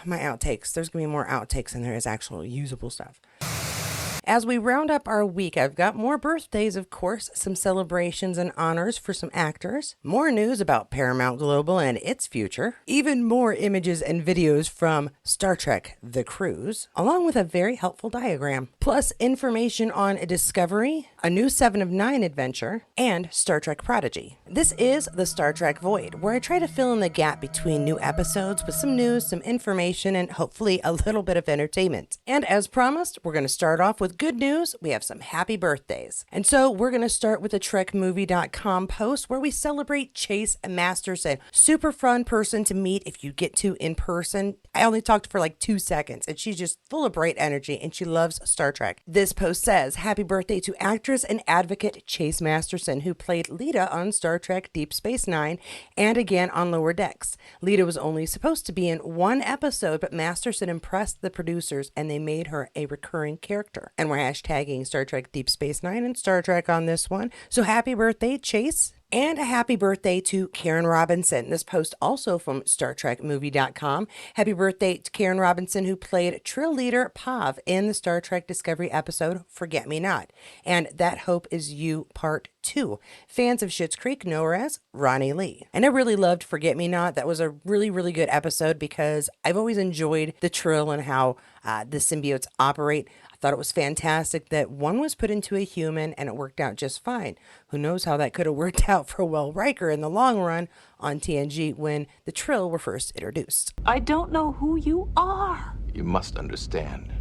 my outtakes. There's going to be more outtakes than there is actual usable stuff. As we round up our week, I've got more birthdays, of course, some celebrations and honors for some actors, more news about Paramount Global and its future, even more images and videos from Star Trek The Cruise, along with a very helpful diagram, plus information on Discovery, a new 7 of 9 adventure, and Star Trek Prodigy. This is the Star Trek Void, where I try to fill in the gap between new episodes with some news, some information, and hopefully a little bit of entertainment. And as promised, we're going to start off with good news. We have some happy birthdays. And so we're going to start with the TrekMovie.com post where we celebrate Chase Masterson. Super fun person to meet if you get to in person. I only talked for like 2 seconds and she's just full of bright energy and she loves Star Trek. This post says, happy birthday to actress and advocate Chase Masterson, who played Lita on Star Trek Deep Space Nine and again on Lower Decks. Lita was only supposed to be in 1 episode, but Masterson impressed the producers and they made her a recurring character. And we're hashtagging Star Trek Deep Space Nine and Star Trek on this one. So happy birthday, Chase. And a happy birthday to Karen Robinson. This post also from StarTrekMovie.com. Happy birthday to Karen Robinson, who played Trill Leader Pav in the Star Trek Discovery episode Forget Me Not. And That Hope Is You Part 2. Fans of Schitt's Creek know her as Ronnie Lee. And I really loved Forget Me Not. That was a really, really good episode because I've always enjoyed the Trill and how the symbiotes operate. I thought it was fantastic that one was put into a human and it worked out just fine. Who knows how that could have worked out for Will Riker in the long run on TNG when the Trill were first introduced. I don't know who you are. You must understand.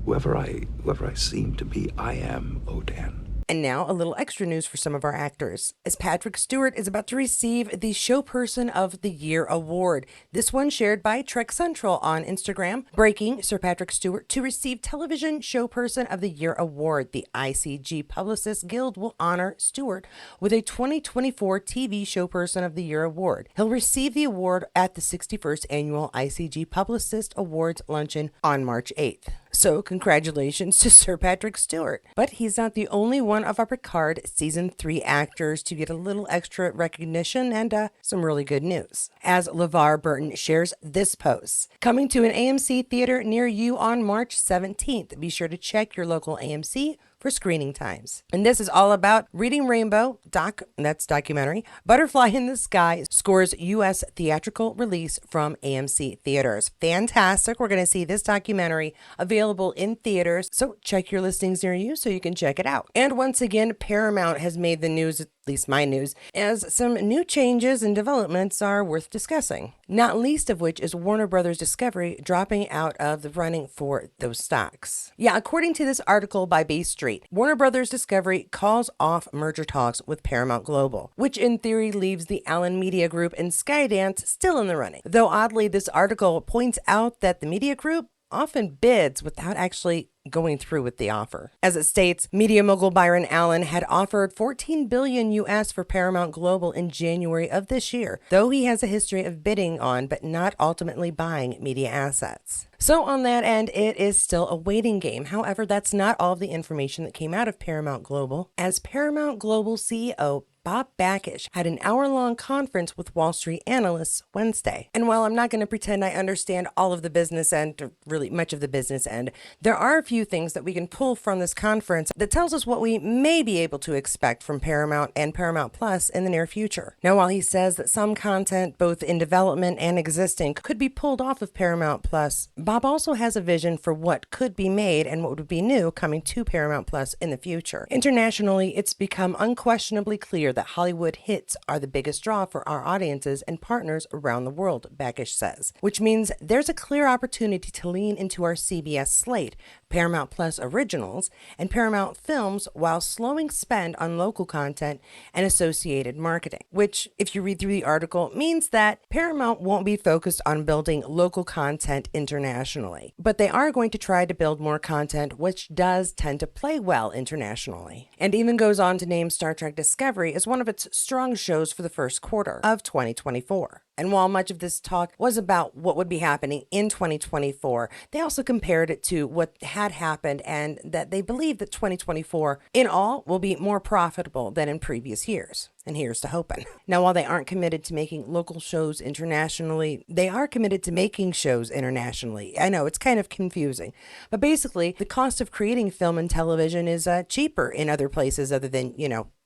Whoever I seem to be, I am Odan. And now a little extra news for some of our actors, as Patrick Stewart is about to receive the Showperson of the Year award. This one shared by Trek Central on Instagram. Breaking, Sir Patrick Stewart to receive Television Showperson of the Year award. The ICG Publicists Guild will honor Stewart with a 2024 TV Showperson of the Year award. He'll receive the award at the 61st Annual ICG Publicist Awards luncheon on March 8th. So congratulations to Sir Patrick Stewart. But he's not the only one of our Picard Season 3 actors to get a little extra recognition and some really good news. As LeVar Burton shares this post, coming to an AMC theater near you on March 17th. Be sure to check your local AMC for screening times. And this is all about Reading Rainbow, that's documentary. Butterfly in the Sky scores U.S. theatrical release from AMC theaters. Fantastic. We're going to see this documentary available in theaters, so check your listings near you so you can check it out. And once again, Paramount has made the news, at least my news, as some new changes and developments are worth discussing. Not least of which is Warner Brothers Discovery dropping out of the running for those stocks. Yeah, according to this article by Bay Street, Warner Brothers Discovery calls off merger talks with Paramount Global, which in theory leaves the Allen Media Group and Skydance still in the running. Though oddly, this article points out that the media group often bids without actually going through with the offer. As it states, media mogul Byron Allen had offered $14 billion US for Paramount Global in January of this year, though he has a history of bidding on but not ultimately buying media assets. So on that end, it is still a waiting game. However, that's not all of the information that came out of Paramount Global, as Paramount Global CEO Bob Bakish had an hour-long conference with Wall Street analysts Wednesday. And while I'm not going to pretend I understand all of the business end, or really much of the business end, there are a few things that we can pull from this conference that tells us what we may be able to expect from Paramount and Paramount Plus in the near future. Now, while he says that some content, both in development and existing, could be pulled off of Paramount Plus, Bob also has a vision for what could be made and what would be new coming to Paramount Plus in the future. Internationally, it's become unquestionably clear that Hollywood hits are the biggest draw for our audiences and partners around the world, Bakish says, which means there's a clear opportunity to lean into our CBS slate, Paramount Plus originals, and Paramount films while slowing spend on local content and associated marketing, which, if you read through the article, means that Paramount won't be focused on building local content internationally, but they are going to try to build more content which does tend to play well internationally, and even goes on to name Star Trek Discovery as one of its strong shows for the first quarter of 2024. And while much of this talk was about what would be happening in 2024, they also compared it to what had happened and that they believe that 2024 in all will be more profitable than in previous years. And here's to hoping. Now, while they aren't committed to making local shows internationally, they are committed to making shows internationally. I know it's kind of confusing, but basically the cost of creating film and television is cheaper in other places other than,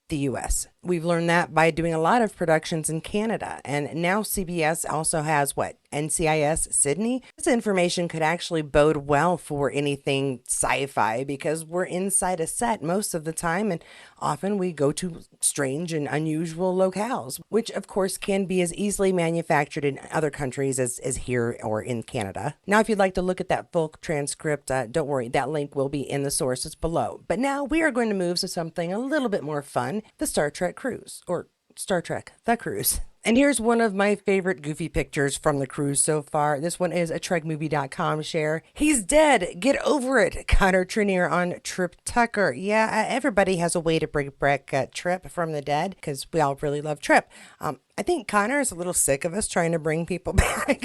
the US. We've learned that by doing a lot of productions in Canada. And now CBS also has NCIS Sydney. This information could actually bode well for anything sci-fi because we're inside a set most of the time, and often we go to strange and unusual locales, which of course can be as easily manufactured in other countries as here or in Canada. Now, if you'd like to look at that full transcript, don't worry, that link will be in the sources below. But now we are going to move to something a little bit more fun, the Star Trek cruise, or Star Trek, the cruise. And here's one of my favorite goofy pictures from the cruise so far. This one is a TrekMovie.com share. He's dead. Get over it. Connor Trinier on Trip Tucker. Yeah, everybody has a way to bring back Trip from the dead because we all really love Trip. I think Connor is a little sick of us trying to bring people back,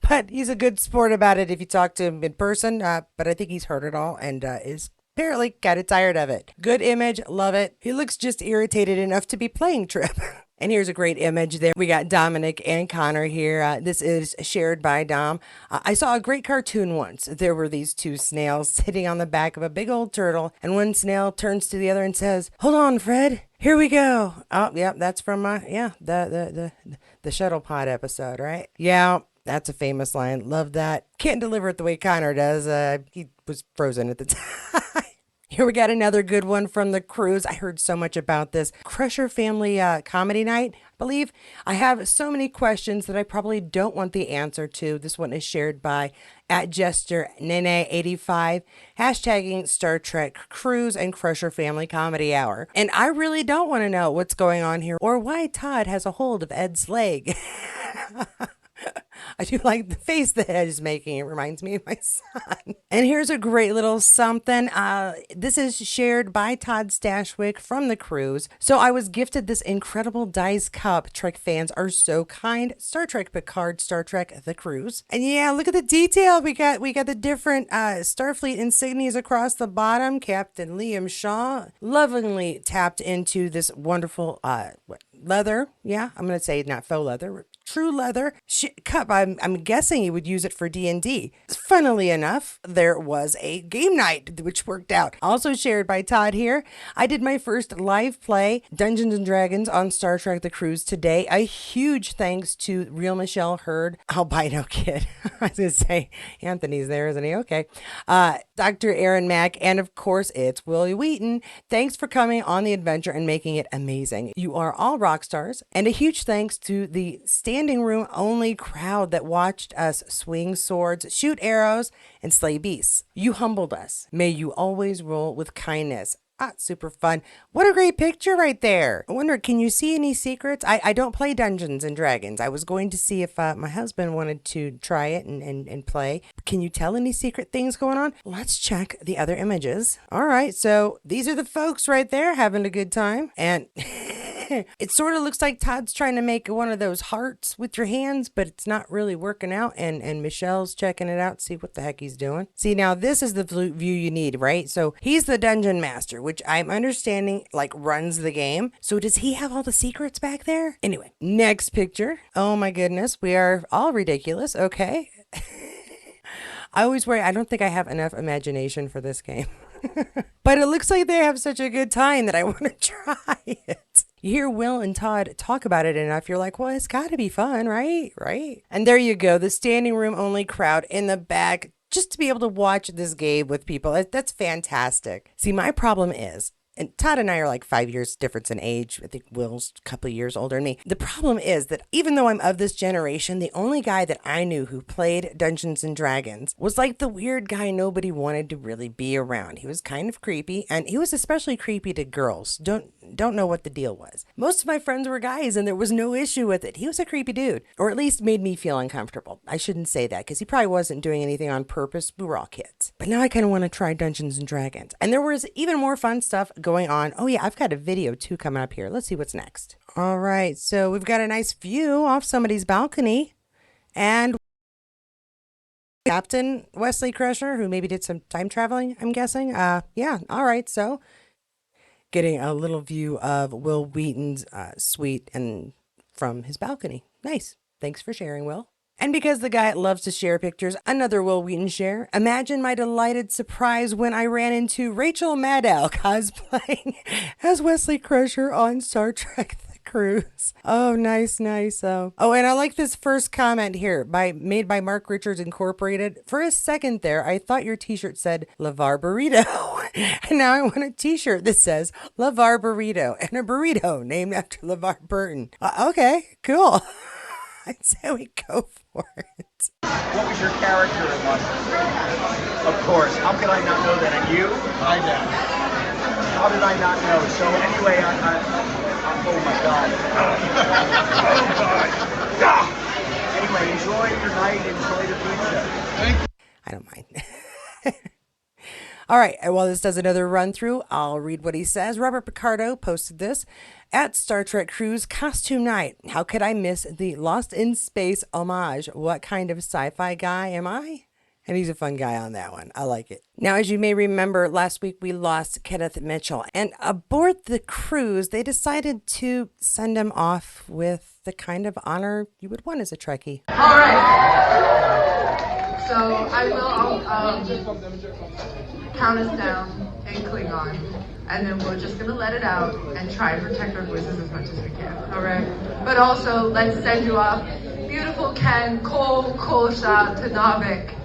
but he's a good sport about it if you talk to him in person. But I think he's heard it all and is apparently kind of tired of it. Good image. Love it. He looks just irritated enough to be playing Trip. And here's a great image there. We got Dominic and Connor here. This is shared by Dom. I saw a great cartoon once. There were these two snails sitting on the back of a big old turtle, and one snail turns to the other and says, "Hold on, Fred. Here we go." Oh, yeah, that's from the Shuttle Pod episode, right? Yeah, that's a famous line. Love that. Can't deliver it the way Connor does. He was frozen at the time. Here we got another good one from the cruise. I heard so much about this. Crusher Family Comedy Night, I believe. I have so many questions that I probably don't want the answer to. This one is shared by @JesterNene85, hashtagging Star Trek Cruise and Crusher Family Comedy Hour. And I really don't want to know what's going on here or why Todd has a hold of Ed's leg. I do like the face that Ed is making. It reminds me of my son. And here's a great little something. This is shared by Todd Stashwick from the cruise. So I was gifted this incredible dice cup. Trek fans are so kind. Star Trek Picard, Star Trek The Cruise. And yeah, look at the detail. We got the different Starfleet insignias across the bottom. Captain Liam Shaw lovingly tapped into this wonderful leather. Yeah, I'm going to say not faux leather. True leather cup. I'm guessing he would use it for D&D. Funnily enough, there was a game night which worked out. Also shared by Todd here. I did my first live play Dungeons and Dragons on Star Trek The Cruise today. A huge thanks to Real Michelle Hurd, albino kid. I was going to say Anthony's there, isn't he? Okay. Dr. Aaron Mack, and of course it's Willie Wheaton. Thanks for coming on the adventure and making it amazing. You are all rock stars. And a huge thanks to the standing room only crowd that watched us swing swords, shoot arrows, and slay beasts. You humbled us. May you always rule with kindness. Super fun. What a great picture right there. I wonder, can you see any secrets? I don't play Dungeons and Dragons. I was going to see if my husband wanted to try it and play. Can you tell any secret things going on? Let's check the other images. All right, so these are the folks right there having a good time. And it sort of looks like Todd's trying to make one of those hearts with your hands, but it's not really working out. And Michelle's checking it out, see what the heck he's doing. See, now this is the view you need, right? So he's the dungeon master, which I'm understanding runs the game. So does he have all the secrets back there? Anyway, next picture. Oh my goodness, we are all ridiculous. Okay. I always worry, I don't think I have enough imagination for this game. But it looks like they have such a good time that I want to try it. You hear Will and Todd talk about it enough, you're like, well, it's got to be fun, right? Right? And there you go, the standing room only crowd in the back, just to be able to watch this game with people. That's fantastic. See, my problem is, and Todd and I are 5 years difference in age. I think Will's a couple of years older than me. The problem is that even though I'm of this generation, the only guy that I knew who played Dungeons and Dragons was the weird guy nobody wanted to really be around. He was kind of creepy, and he was especially creepy to girls. Don't know what the deal was. Most of my friends were guys, and there was no issue with it. He was a creepy dude, or at least made me feel uncomfortable. I shouldn't say that, because he probably wasn't doing anything on purpose. We were all kids. But now I kind of want to try Dungeons and Dragons. And there was even more fun stuff going on. Oh yeah, I've got a video too coming up here. Let's see what's next. All right, so we've got a nice view off somebody's balcony, and Captain Wesley Crusher, who maybe did some time traveling, I'm guessing. Yeah, all right, so getting a little view of Will Wheaton's suite and from his balcony. Nice. Thanks for sharing, Will. And because the guy loves to share pictures, another Will Wheaton share. Imagine my delighted surprise when I ran into Rachel Maddow cosplaying as Wesley Crusher on Star Trek The Cruise. Oh, nice, nice. Oh, and I like this first comment here made by Mark Richards Incorporated. For a second there, I thought your t-shirt said LeVar Burrito. And now I want a t-shirt that says LeVar Burrito and a burrito named after LeVar Burton. Okay, cool. I'd say we go for it. What was your character in London? Of course. How could I not know that? And you? I know. How did I not know? So anyway, oh my God. Oh God. Anyway, enjoy your night. Enjoy the pizza. Thank you. I don't mind. All right, while this does another run through, I'll read what he says. Robert Picardo posted this at Star Trek Cruise Costume Night. How could I miss the Lost in Space homage? What kind of sci-fi guy am I? And he's a fun guy on that one. I like it. Now, as you may remember, last week we lost Kenneth Mitchell. And aboard the cruise, they decided to send him off with the kind of honor you would want as a Trekkie. All right. So I'll count us down in Klingon, and then we're just gonna let it out and try and protect our voices as much as we can. All right. But also, let's send you off, beautiful Ken, Cole, Kolsha, Tanavik,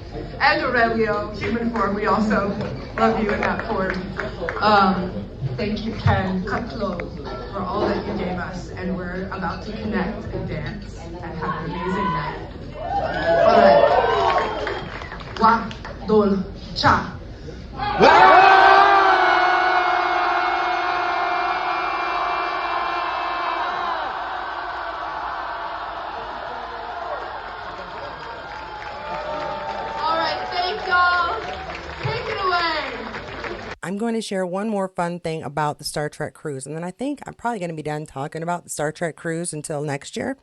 and Aurelio, human form. We also love you in that form. Thank you, Ken Cutlow, for all that you gave us, and we're about to connect and dance and have an amazing night. All right. Wa, dol, cha. All right, thank y'all. Take it away. I'm going to share one more fun thing about the Star Trek cruise, and then I think I'm probably going to be done talking about the Star Trek cruise until next year.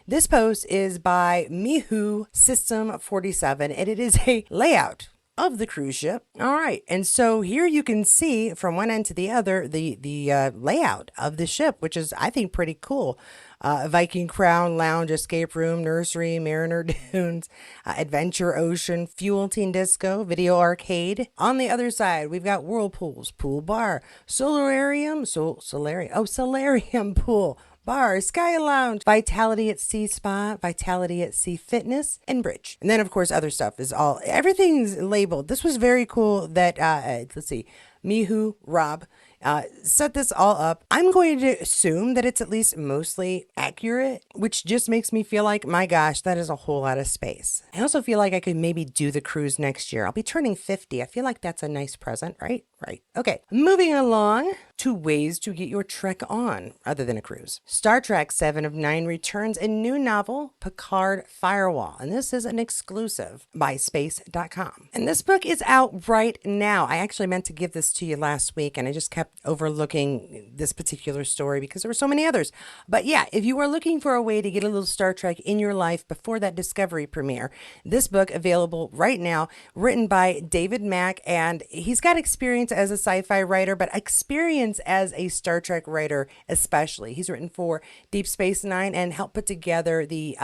This post is by Mihu System 47, and it is a layout of the cruise ship. All right, and so here you can see from one end to the other the layout of the ship, which is, I think, pretty cool. Viking Crown, Lounge, Escape Room, Nursery, Mariner Dunes, Adventure Ocean, Fuel Teen Disco, Video Arcade. On the other side, we've got Whirlpools, Pool Bar, Solarium Pool, Bar, Sky Lounge, Vitality at Sea Spa, Vitality at Sea Fitness, and Bridge. And then, of course, other stuff is everything's labeled. This was very cool that, let's see, Mihu, Rob, set this all up. I'm going to assume that it's at least mostly accurate, which just makes me feel like, my gosh, that is a whole lot of space. I also feel like I could maybe do the cruise next year. I'll be turning 50. I feel like that's a nice present, right? Right. Okay. Moving along to ways to get your Trek on other than a cruise. Star Trek 7 of 9 returns a new novel, Picard Firewall. And this is an exclusive by space.com. And this book is out right now. I actually meant to give this to you last week, and I just kept overlooking this particular story because there were so many others. But yeah, if you are looking for a way to get a little Star Trek in your life before that Discovery premiere, this book available right now, written by David Mack, and he's got experience as a sci-fi writer, but experience as a Star Trek writer especially. He's written for Deep Space Nine and helped put together the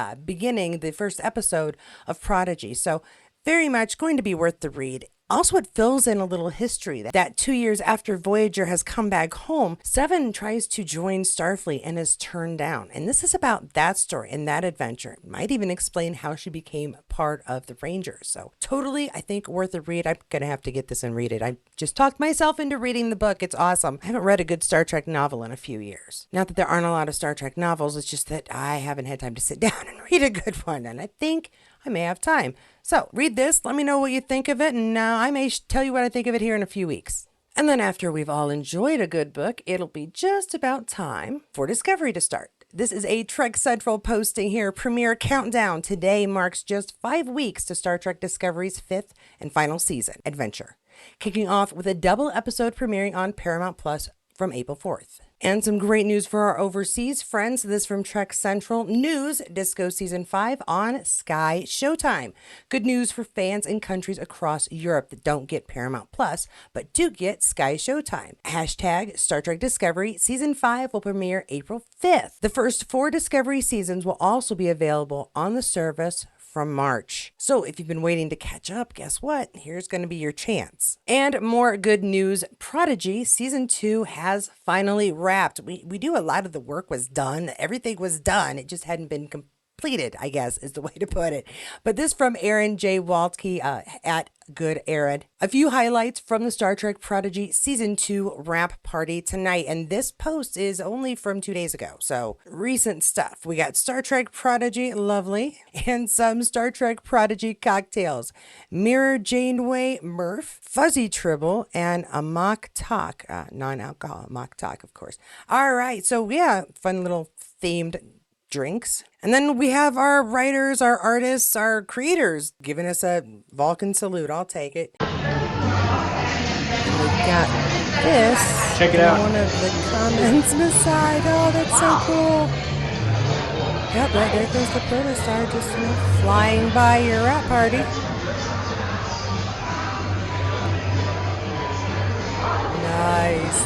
first episode of Prodigy. So very much going to be worth the read. Also, it fills in a little history that 2 years after Voyager has come back home, Seven tries to join Starfleet and is turned down. And this is about that story and that adventure. It might even explain how she became part of the Rangers. So totally, I think, worth a read. I'm going to have to get this and read it. I just talked myself into reading the book. It's awesome. I haven't read a good Star Trek novel in a few years. Not that there aren't a lot of Star Trek novels. It's just that I haven't had time to sit down and read a good one. And I think I may have time. So read this, let me know what you think of it, and I may tell you what I think of it here in a few weeks. And then after we've all enjoyed a good book, it'll be just about time for Discovery to start. This is a Trek Central posting here, premiere countdown. Today marks just 5 weeks to Star Trek Discovery's 5th and final season, Adventure. kicking off with a double episode premiering on Paramount Plus from April 4th. And some great news for our overseas friends. This from Trek Central News, Disco Season 5 on SkyShowtime. Good news for fans in countries across Europe that don't get Paramount Plus, but do get SkyShowtime. Hashtag Star Trek Discovery Season 5 will premiere April 5th. The first 4 Discovery seasons will also be available on the service from March. So if you've been waiting to catch up, guess what? Here's going to be your chance. And more good news, Prodigy Season 2 has finally wrapped. We do a lot of the work was done. Everything was done. It just hadn't been completed, I guess is the way to put it. But this from Aaron J. Waltke at Good Aaron. A few highlights from the Star Trek Prodigy Season 2 wrap party tonight. And this post is only from 2 days ago. So recent stuff. We got Star Trek Prodigy, lovely, and some Star Trek Prodigy cocktails. Mirror Janeway Murph, Fuzzy Tribble, and a mock talk. Non-alcoholic mock talk, of course. All right. So yeah, fun little themed drinks. And then we have our writers, our artists, our creators giving us a Vulcan salute. I'll take it. And we got this. Check it in out. One of the comments beside. Oh, that's so cool. Yep, there goes the protostar just flying by your wrap party. Nice.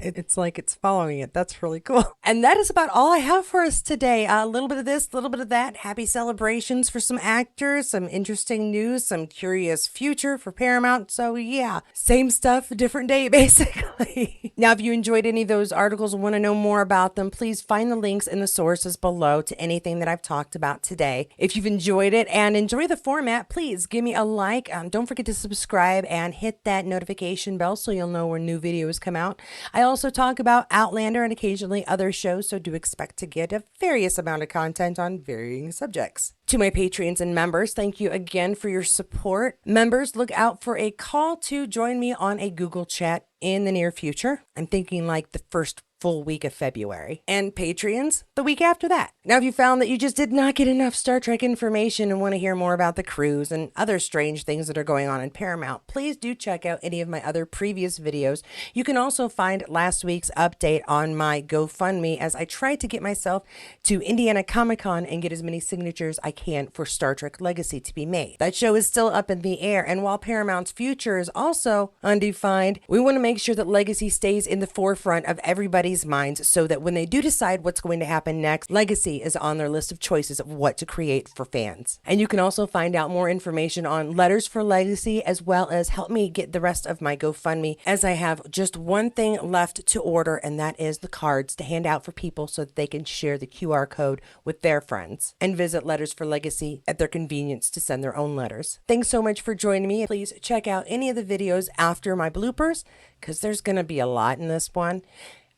It's like it's following it. That's really cool. And that is about all I have for us today. A little bit of this, a little bit of that. Happy celebrations for some actors, some interesting news, some curious future for Paramount. So yeah, same stuff, different day, basically. Now, if you enjoyed any of those articles and want to know more about them, please find the links in the sources below to anything that I've talked about today. If you've enjoyed it and enjoy the format, please give me a like. Don't forget to subscribe and hit that notification bell so you'll know when new videos come out. I also talk about Outlander and occasionally other shows, so do expect to get a various amount of content on varying subjects. To my Patreons and members, thank you again for your support. Members, look out for a call to join me on a Google chat in the near future. I'm thinking like the first full week of February. And Patreons, the week after that. Now, if you found that you just did not get enough Star Trek information and want to hear more about the crews and other strange things that are going on in Paramount, please do check out any of my other previous videos. You can also find last week's update on my GoFundMe as I try to get myself to Indiana Comic-Con and get as many signatures I can for Star Trek Legacy to be made. That show is still up in the air, and while Paramount's future is also undefined, we want to make sure that Legacy stays in the forefront of everybody's minds so that when they do decide what's going to happen next, Legacy is on their list of choices of what to create for fans. And you can also find out more information on Letters for Legacy, as well as help me get the rest of my GoFundMe, as I have just one thing left to order, and that is the cards to hand out for people so that they can share the QR code with their friends and visit Letters for Legacy at their convenience to send their own letters. Thanks so much for joining me. Please check out any of the videos after my bloopers, because there's going to be a lot in this one.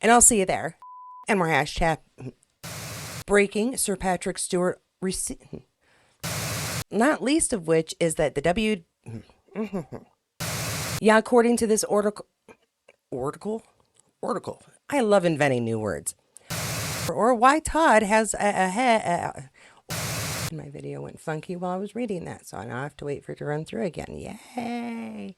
And I'll see you there. And more hashtag breaking Sir Patrick Stewart not least of which is that the yeah, according to this article, I love inventing new words. Or why Todd has my video went funky while I was reading that, so now I have to wait for it to run through again. Yay!